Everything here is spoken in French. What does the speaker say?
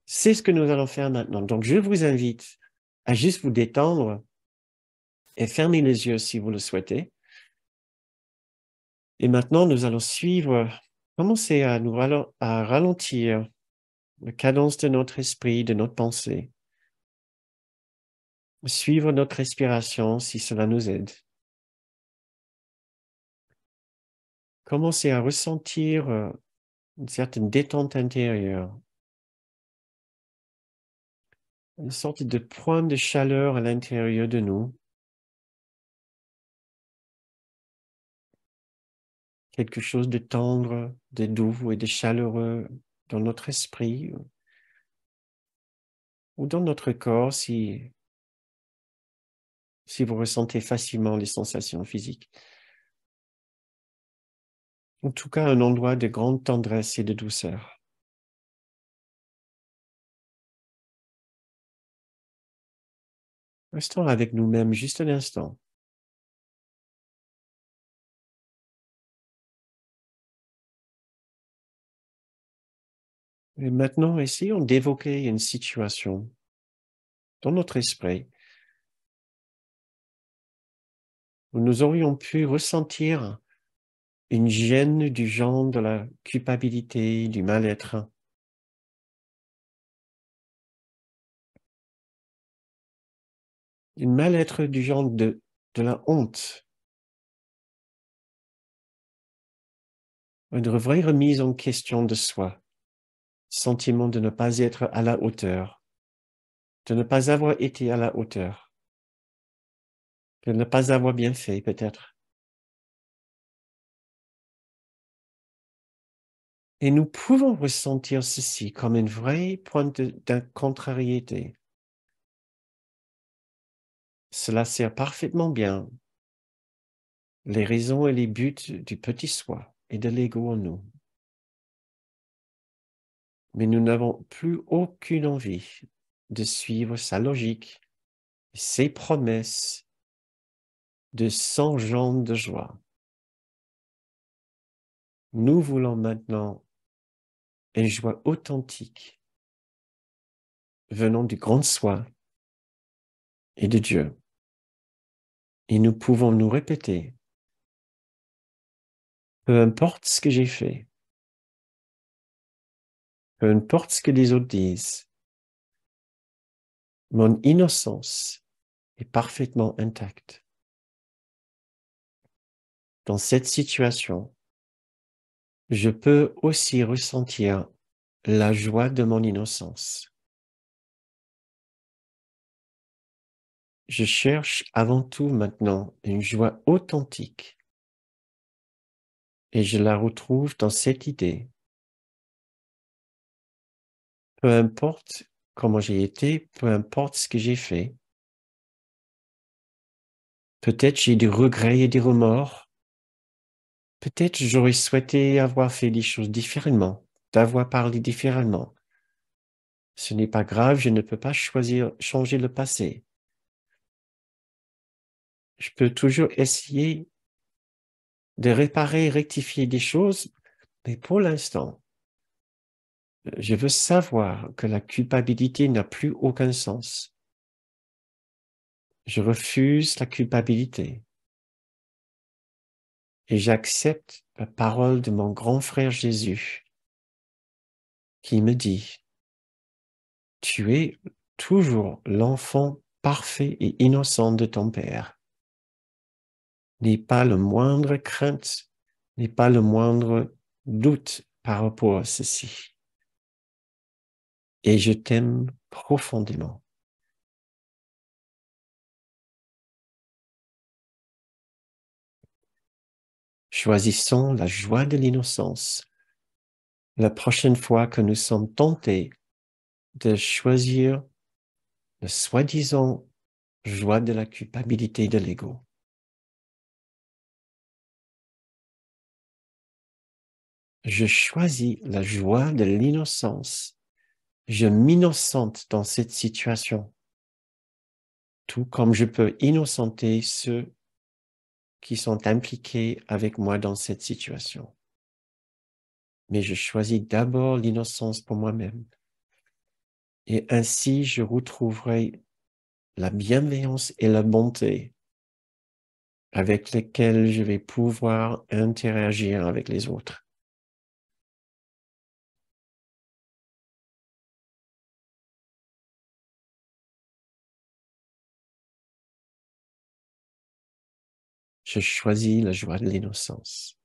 C'est ce que nous allons faire maintenant. Donc, je vous invite à juste vous détendre et fermer les yeux si vous le souhaitez. Et maintenant, nous allons commencer à à ralentir la cadence de notre esprit, de notre pensée. Suivre notre respiration si cela nous aide. Commencez à ressentir une certaine détente intérieure, une sorte de point de chaleur à l'intérieur de nous, quelque chose de tendre, de doux et de chaleureux dans notre esprit ou dans notre corps si vous ressentez facilement les sensations physiques. En tout cas, un endroit de grande tendresse et de douceur. Restons avec nous-mêmes juste un instant. Et maintenant, essayons d'évoquer une situation dans notre esprit où nous aurions pu ressentir une gêne du genre de la culpabilité, du mal-être. Une mal-être du genre de la honte. Une vraie remise en question de soi. Sentiment de ne pas être à la hauteur. De ne pas avoir été à la hauteur. De ne pas avoir bien fait, peut-être. Et nous pouvons ressentir ceci comme une vraie pointe de contrariété. Cela sert parfaitement bien les raisons et les buts du petit soi et de l'ego en nous. Mais nous n'avons plus aucune envie de suivre sa logique, ses promesses de 100 gens de joie. Nous voulons maintenant une joie authentique venant du grand soi et de Dieu. Et nous pouvons nous répéter, peu importe ce que j'ai fait, peu importe ce que les autres disent, mon innocence est parfaitement intacte. Dans cette situation, je peux aussi ressentir la joie de mon innocence. Je cherche avant tout maintenant une joie authentique et je la retrouve dans cette idée. Peu importe comment j'ai été, peu importe ce que j'ai fait, peut-être j'ai des regrets et des remords, peut-être j'aurais souhaité avoir fait des choses différemment, d'avoir parlé différemment. Ce n'est pas grave, je ne peux pas changer le passé. Je peux toujours essayer de réparer, rectifier des choses, mais pour l'instant, je veux savoir que la culpabilité n'a plus aucun sens. Je refuse la culpabilité et j'accepte la parole de mon grand frère Jésus qui me dit, tu es toujours l'enfant parfait et innocent de ton Père. N'aie pas le moindre crainte, n'aie pas le moindre doute par rapport à ceci. Et je t'aime profondément. Choisissons la joie de l'innocence. La prochaine fois que nous sommes tentés de choisir la soi-disant joie de la culpabilité de l'ego. Je choisis la joie de l'innocence. Je m'innocente dans cette situation, tout comme je peux innocenter ceux qui sont impliqués avec moi dans cette situation. Mais je choisis d'abord l'innocence pour moi-même. Et ainsi, je retrouverai la bienveillance et la bonté avec lesquelles je vais pouvoir interagir avec les autres. Je choisis la joie de l'innocence.